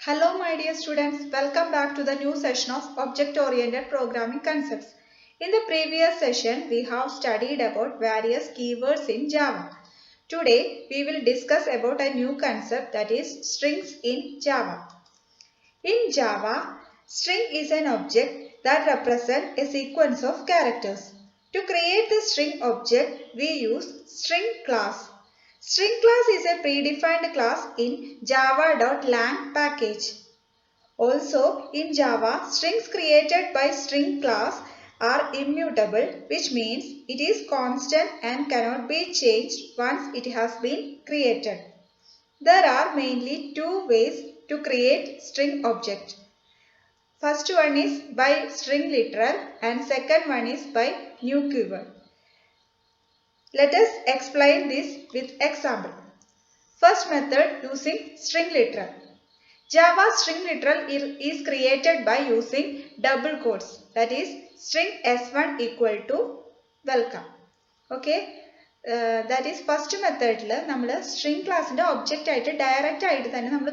Hello my dear students, welcome back to the new session of Object-Oriented Programming Concepts. In the previous session, we have studied about various keywords in Java. Today, we will discuss about a new concept, that is strings in Java. In Java, string is an object that represents a sequence of characters. To create the string object, we use string class. String class is a predefined class in java.lang package. Also, in Java, strings created by string class are immutable, which means it is constant and cannot be changed once it has been created. There are mainly two ways to create string object. First one is by string literal and second one is by new keyword. Let us explain this with example. First method, using string literal. Java string literal is created by using double quotes, that is string s1 equal to welcome. Okay, that is first method we string class object direct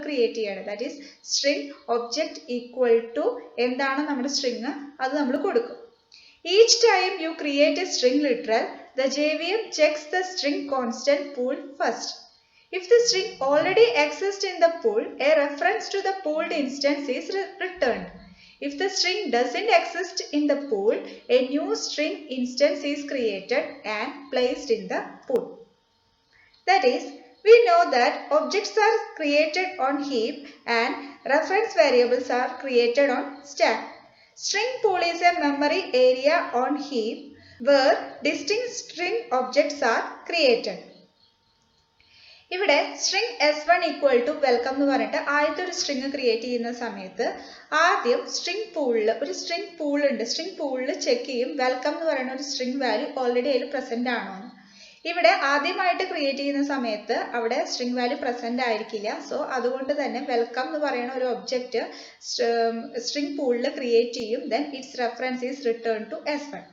create cheyana, that is string object equal to endana nammade string adu nammal kodukkum. Each time you create a string literal, the JVM checks the string constant pool first. If the string already exists in the pool, a reference to the pooled instance is returned. If the string doesn't exist in the pool, a new string instance is created and placed in the pool. That is, we know that objects are created on heap and reference variables are created on stack. String pool is a memory area on heap where distinct string objects are created. ഇവിടെ string s1 equal to welcome എന്ന് പറഞ്ഞിട്ട് ആദ്യത്തെ ഒരു string create ചെയ്യുന്ന സമയത്ത് ആദ്യം string പൂളിൽ ഒരു സ്ട്രിംഗ് പൂൾ ഉണ്ട്. സ്ട്രിംഗ് പൂളിൽ ചെക്ക് ചെയ്യും വെൽക്കം എന്ന് പറയുന്ന ഒരു സ്ട്രിംഗ് വാല്യൂ ഓൾറെഡി അതിൽ പ്രസന്റ് ആണോ എന്ന്. ഇവിടെ ആദ്യമായിട്ട് ക്രിയേറ്റ് ചെയ്യുന്ന സമയത്ത് അവിടെ സ്ട്രിംഗ് വാല്യൂ പ്രസന്റ് ആയിരിക്കില്ല. സോ അതുകൊണ്ട് തന്നെ വെൽക്കം എന്ന് പറയുന്ന ഒരു ഒബ്ജക്റ്റ് സ്ട്രിംഗ് പൂളിൽ ക്രിയേറ്റ് ചെയ്യും. Then its reference is return to s1.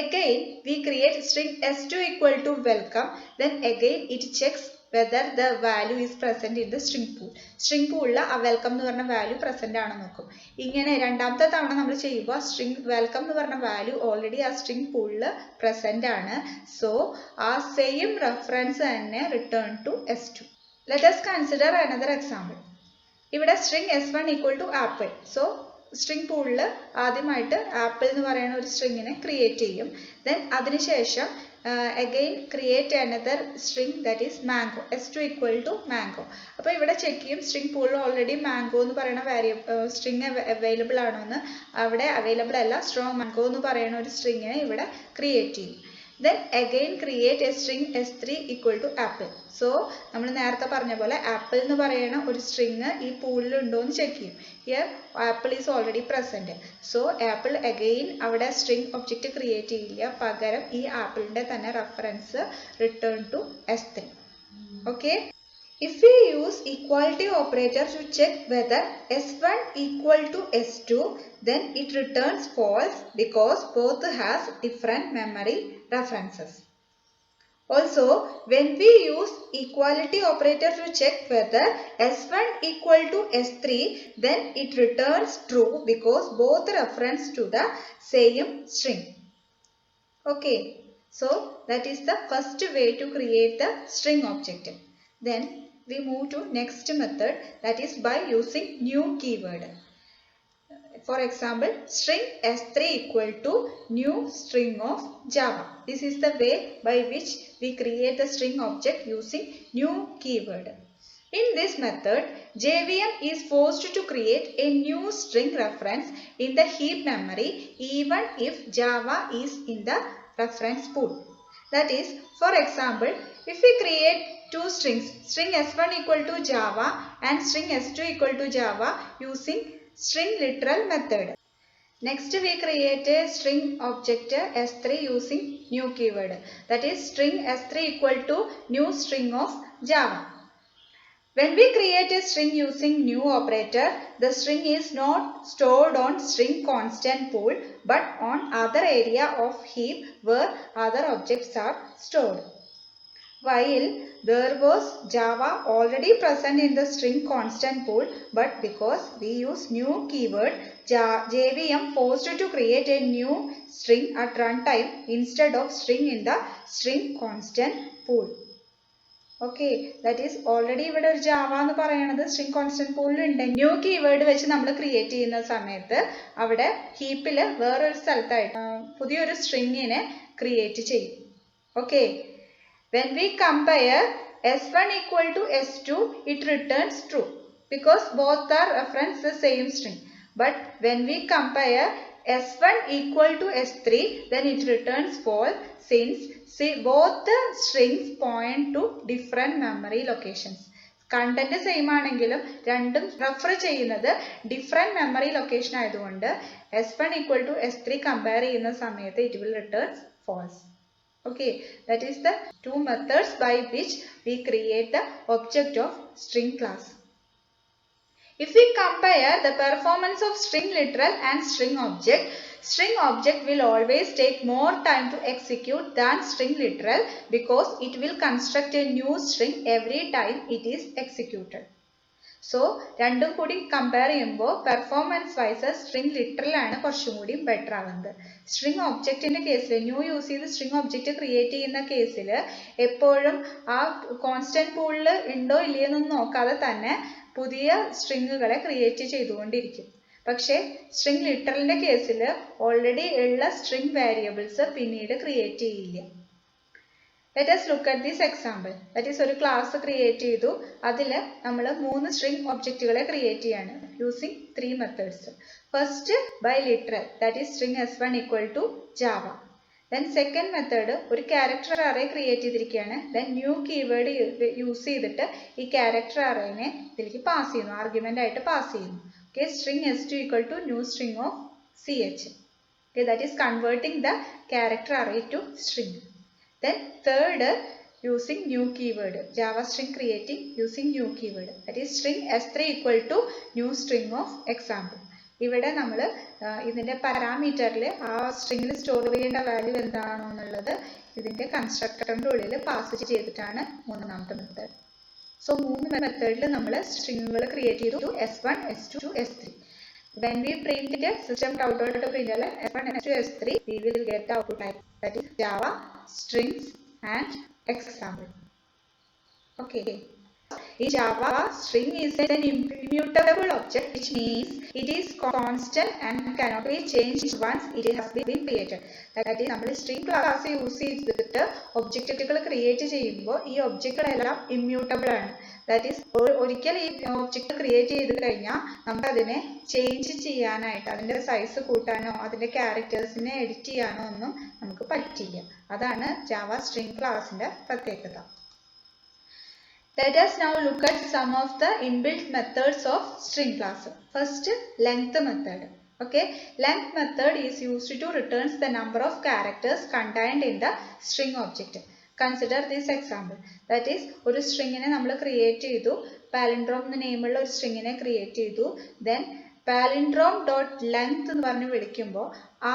Again we create string s2 equal to welcome. Then again it checks whether the value is present in the string pool. String pool ആ welcome എന്ന് പറഞ്ഞ value present ആണെന്ന് നോക്കും. ഇങ്ങനെ രണ്ടാമത്തെ തവണ നമ്മൾ ചെയ്യുമ്പോൾ string welcome എന്ന് പറഞ്ഞ value already ആ string pool present ആണ്. So ആ same reference തന്നെ return to s2. Let us consider another example. ഇവിടെ string s1 equal to apple. So string pool ആദ്യമായിട്ട് apple എന്ന് പറയുന്ന ഒരു stringനെ create ചെയ്യും. Then അതിനുശേഷം again create another string, that is mango. s2 equal to mango. അപ്പോൾ ഇവിടെ ചെക്ക് ചെയ്യും string pool already mango എന്ന് പറയുന്ന string available ആണോ എന്ന്. അവിടെ available അല്ല, strong mango എന്ന് പറയുന്ന ഒരു stringനെ ഇവിടെ create ചെയ്യും. Then again create a string s3 equal to apple. So നമ്മൾ നേരത്തെ പറഞ്ഞ പോലെ apple എന്ന് പറയുന്ന ഒരു string ഈ പൂളിൽ ഉണ്ടോ എന്ന് ചെക്ക് ചെയ്യും. Here apple is already present. So apple again അവിടെ string object create ചെയ്യില്ല, പകരം ഈ ആപ്പിളിന്റെ തന്നെ reference return to s3. Okay. If we use equality operator to check whether s1 equal to s2, then it returns false because both has different memory references. Also, when we use equality operator to check whether s1 equal to s3, then it returns true because both reference to the same string. Okay, so that is the first way to create the string object. Then we move to next method, that is by using new keyword. For example, string s3 equal to new string of Java. This is the way by which we create the string object using new keyword. In this method, JVM is forced to create a new string reference in the heap memory even if Java is in the reference pool. That is, for example, if we create two strings, string s1 equal to Java and string s2 equal to Java using string literal method. Next we create a string object s3 using new keyword, that is string s3 equal to new string of Java. When we create a string using new operator, the string is not stored on string constant pool but on other area of heap where other objects are stored. while there was Java already present in the string constant pool, but because we use new keyword, JVM forced to create a new string at runtime instead of string in the string constant pool. Okay, that is already ഇവിടെ ഒരു Java എന്ന് പറയുന്നത് string constant pool ഉണ്ട്. New keyword വെച്ച് നമ്മൾ create ചെയ്യുന്ന സമയത്ത് അവിടെ heapൽ വേറൊരു സ്ഥലത്തായിട്ട് പുതിയൊരു stringനെ create ചെയ്യും. Okay. When we compare S1 equal to S2, it returns true because both are reference the same string. But when we compare S1 equal to S3, then it returns false since both the strings point to different memory locations. Content same ആണെങ്കിലും രണ്ടും refer ചെയ്യുന്നത് different memory location ആയതുകൊണ്ട് S1 equal to S3 compare ചെയ്യുന്ന സമയത്ത് it will return false. Okay, that is the two methods by which we create the object of string class. If we compare the performance of string literal and string object will always take more time to execute than string literal because it will construct a new string every time it is executed. So, രണ്ടും കൂടി compare ചെയ്യുമ്പോൾ performance wise string literal ആണ് കുറച്ചും കൂടി better ആവുന്നത്. String ഒബ്ജക്റ്റിന്റെ കേസിൽ new use ചെയ്ത് സ്ട്രിംഗ് ഒബ്ജക്റ്റ് ക്രിയേറ്റ് ചെയ്യുന്ന കേസിൽ എപ്പോഴും ആ കോൺസ്റ്റന്റ് പൂളിൽ ഉണ്ടോ ഇല്ലയെന്നൊന്നും നോക്കാതെ തന്നെ പുതിയ സ്ട്രിങ്ങുകളെ ക്രിയേറ്റ് ചെയ്തുകൊണ്ടിരിക്കും. പക്ഷേ സ്ട്രിംഗ് ലിറ്ററലിന്റെ കേസിൽ ഓൾറെഡി ഉള്ള സ്ട്രിംഗ് വേരിയബിൾസ് പിന്നീട് ക്രിയേറ്റ് ചെയ്യില്ല. Let us look at this example. That is, ഒരു class create ചെയ്തു. അതിൽ നമ്മൾ 3 string ഒബ്ജക്റ്റുകളെ create ചെയ്യാണ് using 3 methods. First, by literal, that is string s1 equal to Java. Then second method, ഒരു character array create ചെയ്തിരിക്കുകയാണ്. Then new keyword use ചെയ്തിട്ട് ഈ character arrayനെ ഇതിലേക്ക് pass ചെയ്യുന്നു, argument ആയിട്ട് pass ചെയ്യുന്നു. Okay, string s2 equal to new string of ch. Okay, that is converting the character array to string. Then third, using new keyword, Java string creating using new keyword, that is string s3 equal to new string of example. ഇവിടെ നമ്മൾ ഇതിന്റെ പാരാമീറ്ററിൽ ആ സ്ട്രിംഗിൽ store ചെയ്യേണ്ട value എന്താണോ എന്നുള്ളത് ഇതിന്റെ കൺസ്ട്രക്ടറിന്റെ ഉള്ളിൽ pass ചെയ്തിട്ടാണ് മൂന്നാമത്തെ മെത്തേഡ്. സോ 3 മെത്തേഡിൽ നമ്മൾ സ്ട്രിങ്ങുകൾ ക്രിയേറ്റ് ചെയ്തു s1, s2, s3. When we print the system.out.println s1, s2, s3, we will get the output type, that is Java, strings and example. Okay. In Java, string is an immutable object, which means it is constant and cannot be changed once it has been created. That is, നമ്മൾ string class use ചെയ്തിട്ട് ഒബ്ജക്റ്റുകൾ create ചെയ്യുമ്പോൾ ഈ ഒബ്ജക്റ്റുകളെല്ലാം immutable ആണ്. That is ഒരിക്കൽ ഈ object create ചെയ്ത് കഴിഞ്ഞാൽ നമുക്ക് അതിനെ ചേഞ്ച് ചെയ്യാനായിട്ട് അതിൻ്റെ സൈസ് കൂട്ടാനോ അതിൻ്റെ ക്യാരക്ടേഴ്സിനെ എഡിറ്റ് ചെയ്യാനോ ഒന്നും നമുക്ക് പറ്റില്ല. അതാണ് ജാവ സ്ട്രിംഗ് ക്ലാസിൻ്റെ പ്രത്യേകത. Let us now look at some of the inbuilt methods of string class. First, length method. Okay, length method is used to return the number of characters contained in the string object. Consider this example. That is, ഒരു stringനെ നമ്മൾ create ചെയ്തു, palindrome എന്ന നെയിമുള്ള ഒരു stringനെ create ചെയ്തു. Then palindrome dot length എന്ന് പറഞ്ഞ് വിളിക്കുമ്പോൾ ആ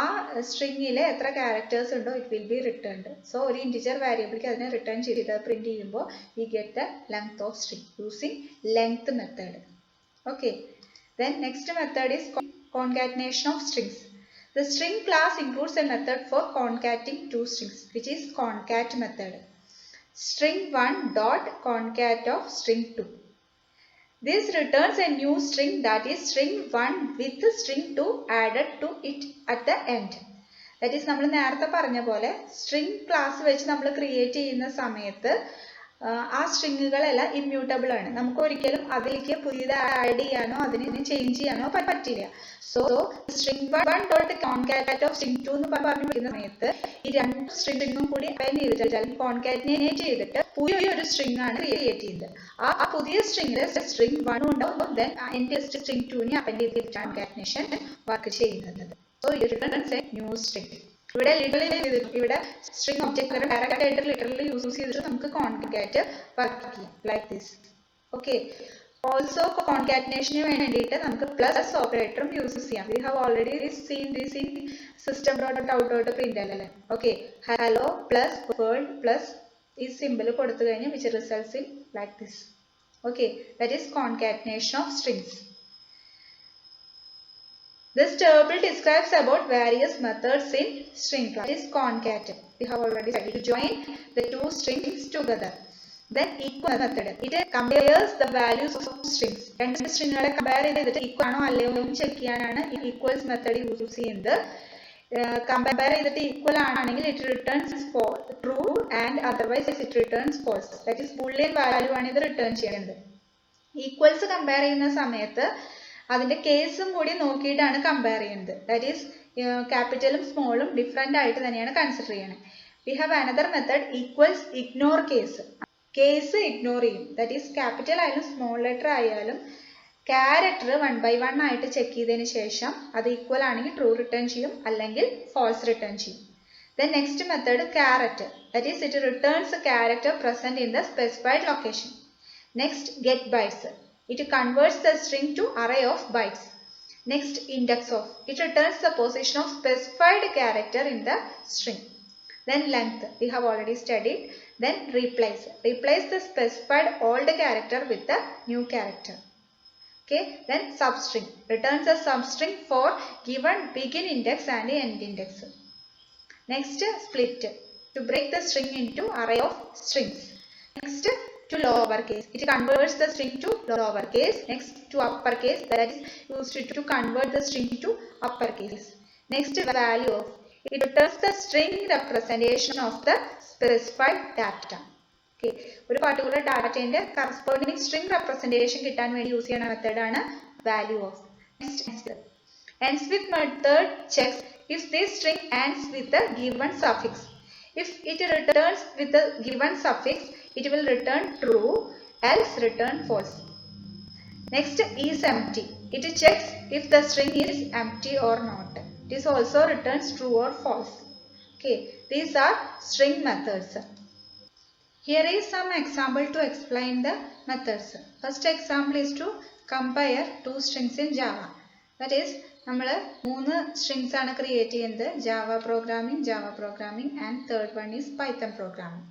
സ്ട്രിങ്ങിലെ എത്ര ക്യാരക്ടേഴ്സ് ഉണ്ടോ it will be returned. So ഒരു ഇൻറ്റിജർ വേരിയബിൾക്ക് അതിനെ റിട്ടേൺ ചെയ്ത് പ്രിന്റ് ചെയ്യുമ്പോൾ V get the length of string using length method. Okay, then next method is concatenation of strings. The string class includes a method for concatenating two strings, which is concat method. String1 dot concat of string2. This returns a new string, that is string1 with string2 added to it at the end. That is, നമ്മൾ നേരത്തെ പറഞ്ഞ പോലെ string class വെച്ച് നമ്മൾ create ചെയ്യുന്ന സമയത്ത് ആ സ്ട്രിങ്ങുകളെല്ലാം immutable ആണ്. നമുക്ക് ഒരിക്കലും അതിലേക്ക് പുതിയത് ആഡ് ചെയ്യാനോ അതിനെ ചേഞ്ച് ചെയ്യാനോ പറ്റില്ല. So string1 dot concat of string2 എന്ന് പറഞ്ഞു വിളിക്കുന്ന സമയത്ത് ഈ രണ്ട് സ്ട്രിങ്ങും കൂടി അപ്പൻഡ് ചെയ്തിട്ട് അല്ലെങ്കിൽ കോൺകാറ്റിനേറ്റ് ചെയ്തിട്ട് പുതിയൊരു സ്ട്രിങ് ആണ് ക്രിയേറ്റ് ചെയ്യുന്നത്. ആ പുതിയ സ്ട്രിങ്ങിൽ string1 ഉണ്ടാവും, ദെൻ അതിന്റെ string2നെ അപ്പൻഡ് ചെയ്തിട്ടാണ് കോൺകാറ്റിനേഷൻ വർക്ക് ചെയ്യുന്നത്. So it returns a new string. ഇവിടെ ഇവിടെ സ്ട്രിംഗ് ഒബ്ജക്റ്റ് ഡയറക്റ്റ് ആയിട്ട് ലിറ്ററലി യൂസ് ചെയ്തിട്ട് നമുക്ക് കോൺകാറ്റ് വർക്ക് ചെയ്യാം ലൈക്ക് ദിസ്. ഓക്കെ, ഓൾസോ കോൺകാറ്റിനേഷന് വേണ്ടിയിട്ട് നമുക്ക് പ്ലസ് ഓപ്പറേറ്ററും യൂസ് ചെയ്യാം. We have already seen this in system dot out dot print അല്ലേ. Okay, hello plus world plus ഈ symbol കൊടുത്തു കഴിഞ്ഞാൽ which results in like this. Okay, that is concatenation of strings. This table describes about various methods in string class. That is concat. We have already studied to join the two strings together. Then equal method. It compares the values of strings. രണ്ട് സ്ട്രിങ്ങുകളെ compare ചെയ്തിട്ട് equal ആണോ അല്ലയോ എന്ന് check ചെയ്യാനാണ് equals method use ചെയ്യുന്നത്. Compare ചെയ്തിട്ട് equal ആണെങ്കിൽ it returns true and otherwise it returns false. That is Boolean value ആണ് ഇത് റിട്ടേൺ ചെയ്യുന്നത്. ഈക്വൽസ് കമ്പയർ ചെയ്യുന്ന സമയത്ത് അതിന്റെ കേസും കൂടി നോക്കിയിട്ടാണ് കമ്പയർ ചെയ്യുന്നത്. ദാറ്റ് ഈസ് ക്യാപിറ്റലും സ്മോളും ഡിഫറെന്റ് ആയിട്ട് തന്നെയാണ് കൺസിഡർ ചെയ്യുന്നത്. We have another method equals ignore case. Case ignore ചെയ്യും. ദാറ്റ് ഈസ് ക്യാപിറ്റൽ ആയാലും സ്മോൾ ലെറ്റർ ആയാലും ക്യാരക്ടർ 1 by 1 ആയിട്ട് ചെക്ക് ചെയ്തതിന് ശേഷം അത് ഈക്വൽ ആണെങ്കിൽ ട്രൂ റിട്ടേൺ ചെയ്യും, അല്ലെങ്കിൽ ഫോൾസ് റിട്ടേൺ ചെയ്യും. Then next method caret. That is it returns a character present in the specified location. Next get bytes. It converts the string to array of bytes. Next index of. It returns the position of specified character in the string. Then length. We have already studied. Then replace. Replace the specified old character with the new character. Okay. Then substring. Returns a substring for given begin index and end index. Next split. To break the string into array of strings. Next to lowercase. It converts the string to lowercase. Next to uppercase. That is used to convert the string to uppercase. Next value of. It returns the string representation of the specified data. Okay. ഒരു particular data ന്റെ corresponding string representation കിട്ടാൻ വേണ്ടി use ചെയ്യുന്ന method ആണ് value of. Next ends with method checks if this string ends with a given suffix. If it returns with a given suffix, it will return true, else return false. Next is empty. It checks if the string is empty or not. This also returns true or false. Okay, these are string methods. Here is some example to explain the methods. First example is to compare two strings in Java. That is, നമ്മൾ 3 strings ആണ് create ചെയ്യുന്നത്. Java programming and third one is Python programming.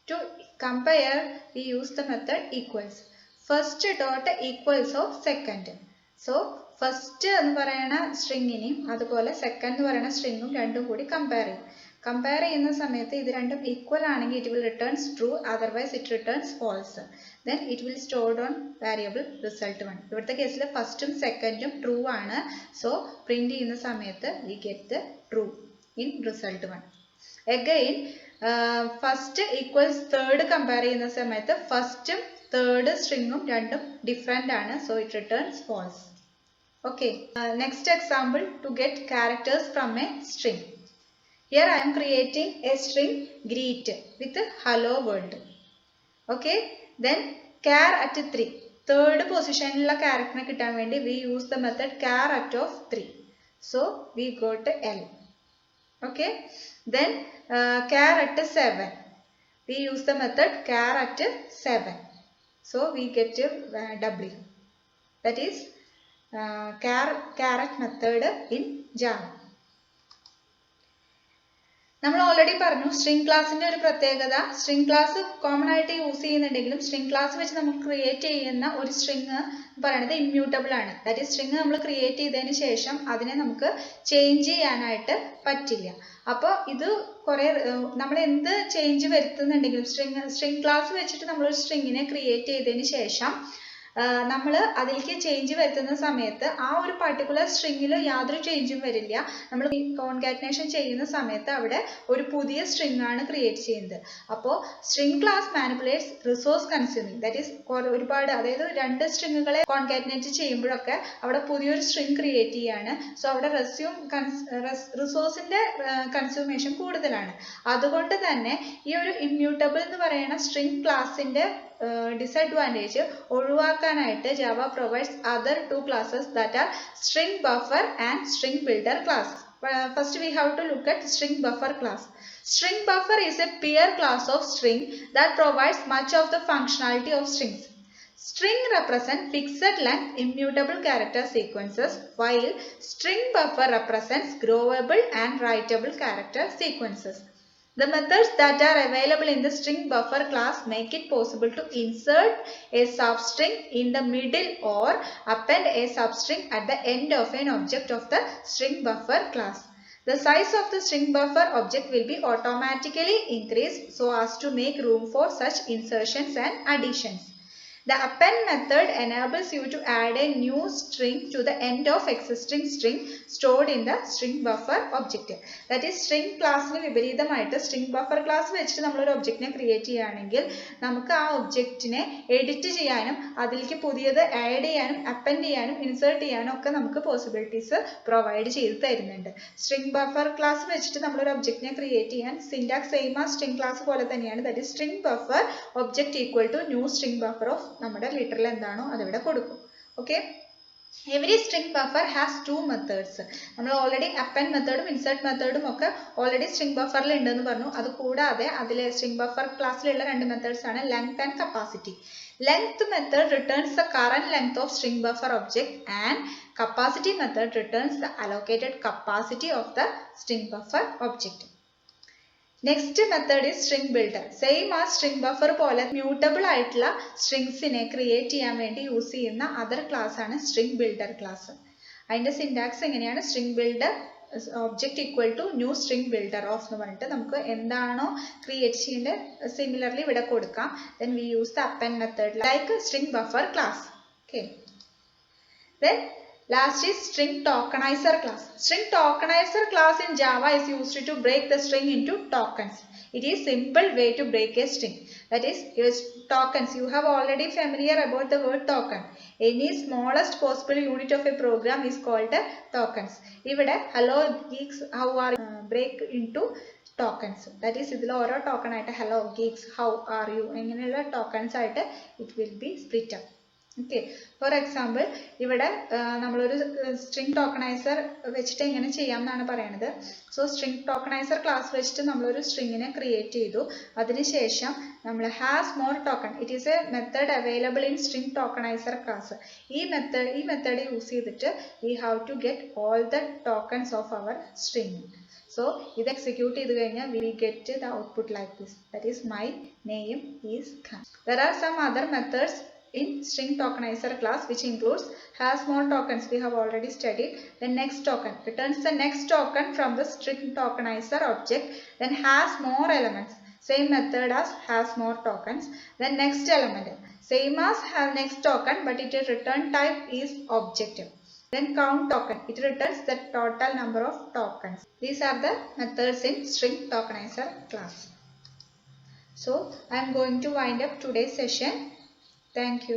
To compare, we use the method equals. First dot equals of second. So first എന്ന് പറയുന്ന സ്ട്രിങ്ങിനെയും അതുപോലെ second എന്ന് പറയുന്ന സ്ട്രിങ്ങും രണ്ടും കൂടി കമ്പയർ ചെയ്യും. കമ്പയർ ചെയ്യുന്ന സമയത്ത് ഇത് രണ്ടും ഈക്വൽ ആണെങ്കിൽ it will returns true, otherwise it returns false. Then it will stored on variable result 1. ഇവിടുത്തെ കേസിൽ ഫസ്റ്റും സെക്കൻഡും ട്രൂ ആണ്. സോ പ്രിന്റ് ചെയ്യുന്ന സമയത്ത് we get the true in result 1. Again first equals third compare ചെയ്യുന്ന സമയത്ത് ഫസ്റ്റും തേർഡ് സ്ട്രിങ്ങും രണ്ടും ഡിഫറെന്റ് ആണ്. So it returns false. Okay, next example to get characters from a string. Here I am creating a string greet with hello world. Okay, then char at 3. Third position la character kittan vendi we use the method char at of 3. So we got L. Okay, then char at 7. We use the method char at 7. So we get W. That is caret method in Java. നമ്മൾ already പറഞ്ഞു string ക്ലാസിന്റെ ഒരു പ്രത്യേകത, string class common ആയിട്ട് use ചെയ്യുന്നുണ്ടെങ്കിലും string class വെച്ച് നമ്മൾ create ചെയ്യുന്ന ഒരു സ്ട്രിംഗ് പറയുന്നത് ഇമ്മ്യൂട്ടബിൾ ആണ്. ദാറ്റ് ഈസ് സ്ട്രിംഗ് നമ്മൾ ക്രിയേറ്റ് ചെയ്തതിന് ശേഷം അതിനെ നമുക്ക് ചേഞ്ച് ചെയ്യാനായിട്ട് പറ്റില്ല. അപ്പോൾ ഇത് കുറെ നമ്മൾ എന്ത് ചേഞ്ച് വരുത്തുന്നുണ്ടെങ്കിലും സ്ട്രിംഗ് ക്ലാസ് വെച്ചിട്ട് നമ്മളൊരു സ്ട്രിങ്ങിനെ ക്രിയേറ്റ് ചെയ്തതിന് ശേഷം നമ്മൾ അതിലേക്ക് ചേഞ്ച് വരുത്തുന്ന സമയത്ത് ആ ഒരു പർട്ടിക്കുലർ സ്ട്രിങ്ങിൽ യാതൊരു ചേഞ്ചും വരില്ല. നമ്മൾ കോൺകാറ്റിനേഷൻ ചെയ്യുന്ന സമയത്ത് അവിടെ ഒരു പുതിയ സ്ട്രിംഗ് ആണ് ക്രിയേറ്റ് ചെയ്യുന്നത്. അപ്പോൾ string class manipulates resource consuming. That is ഒരുപാട്, അതായത് 2 സ്ട്രിങ്ങുകളെ കോൺകാറ്റിനേറ്റ് ചെയ്യുമ്പോഴൊക്കെ അവിടെ പുതിയൊരു സ്ട്രിംഗ് ക്രിയേറ്റ് ചെയ്യാണ്. സോ അവിടെ റിസോഴ്സിന്റെ കൺസ്യൂമേഷൻ കൂടുതലാണ്. അതുകൊണ്ട് തന്നെ ഈ ഒരു ഇമ്മ്യൂട്ടബിൾ എന്ന് പറയുന്ന സ്ട്രിംഗ് ക്ലാസിന്റെ disadvantage ഒഴിവാക്കാനായിട്ട് Java provides other 2 classes that are string buffer and string builder class. First we have to look at string buffer class. String buffer is a peer class of string that provides much of the functionality of strings. String represents fixed length immutable character sequences, while string buffer represents growable and writable character sequences. The methods that are available in the string buffer class make it possible to insert a substring in the middle or append a substring at the end of an object of the string buffer class. The size of the string buffer object will be automatically increased so as to make room for such insertions and additions. The append method enables you to add a new string to the end of existing string stored in the string buffer object. That is string class ന് വിപരീതമായിട്ട് string buffer class വെച്ചിട്ട് നമ്മൾ ഒരു ഒബ്ജക്റ്റിനെ create ചെയ്യുകയാണെങ്കിൽ നമുക്ക് ആ ഒബ്ജക്റ്റിനെ edit ചെയ്യാനും അതിലേക്ക് പുതിയത് ആഡ് ചെയ്യാനും അപ്പൻഡ് ചെയ്യാനും ഇൻസേർട്ട് ചെയ്യാനും ഒക്കെ നമുക്ക് പോസിബിലിറ്റീസ് പ്രൊവൈഡ് ചെയ്ത് തരുന്നുണ്ട്. സ്ട്രിംഗ് ബഫർ ക്ലാസ് വെച്ചിട്ട് നമ്മൾ ഒരു ഒബ്ജക്റ്റിനെ ക്രിയേറ്റ് ചെയ്യാൻ സിന്റാക്സ് സെയിം ആ സ്ട്രിംഗ് ക്ലാസ് പോലെ തന്നെയാണ്. That is string buffer object equal to new string buffer of നമ്മുടെ ലിറ്ററൽ എന്താണോ അതിവിടെ കൊടുക്കും. Okay, every string buffer has two methods. നമ്മൾ ഓൾറെഡി append മെത്തേഡും ഇൻസേർട്ട് മെത്തേഡും ഒക്കെ ഓൾറെഡി സ്ട്രിംഗ് ബഫറിൽ ഉണ്ടെന്ന് പറഞ്ഞു. അത് കൂടാതെ അതിലെ സ്ട്രിംഗ് ബഫർ ക്ലാസ്സിലുള്ള രണ്ട് മെത്തേഡ്സ് ആണ് length and capacity. Length method returns the current length of string buffer object and capacity method returns the allocated capacity of the string buffer object. Next method is string builder. Same as string buffer പോലെ mutable ആയിട്ടുള്ള സ്ട്രിങ്സിനെ create ചെയ്യാൻ വേണ്ടി use ചെയ്യുന്ന other class ആണ് string builder class. അതിന്റെ syntax എങ്ങനെയാണ്? string builder object equal to new string builder of എന്ന് പറഞ്ഞിട്ട് നമുക്ക് എന്താണോ ക്രിയേറ്റ് ചെയ്യേണ്ടത് സിമിലർലി ഇവിടെ കൊടുക്കാം. Then we use the append method like string buffer class. Okay. Then last is string tokenizer class. String tokenizer class in Java is used to break the string into tokens. It is simple way to break a string. That is, use tokens. You have already familiar about the word token. Any smallest possible unit of a program is called a tokens. ഇവിടെ hello geeks how are break into tokens. That is, ഇതിൽ ഓരോ token ആയിട്ട് hello geeks how are you ഇങ്ങനെയുള്ള tokens ആയിട്ട് it will be split up. Okay, for example, ഇവിടെ നമ്മളൊരു string tokenizer വെച്ചിട്ട് എങ്ങനെ ചെയ്യാം എന്നാണ് പറയുന്നത്. സോ string tokenizer ക്ലാസ് വെച്ചിട്ട് നമ്മളൊരു സ്ട്രിങ്ങിനെ ക്രിയേറ്റ് ചെയ്തു. അതിനുശേഷം നമ്മൾ has more token. It is a method available in string tokenizer class. ഈ മെത്തേഡ് യൂസ് ചെയ്തിട്ട് we have to get all the tokens of our string. So ഇത് എക്സിക്യൂട്ട് ചെയ്ത് കഴിഞ്ഞാൽ we get the output like this. That is, my name is Khan. There are some other methods in string tokenizer class which includes has more tokens. We have already studied. Then next token returns the next token from the string tokenizer object. Then has more elements. Same method as has more tokens. Then next element same as has next token but its return type is object. Then count token. It returns the total number of tokens. These are the methods in string tokenizer class. So I am going to wind up today's session. Thank you.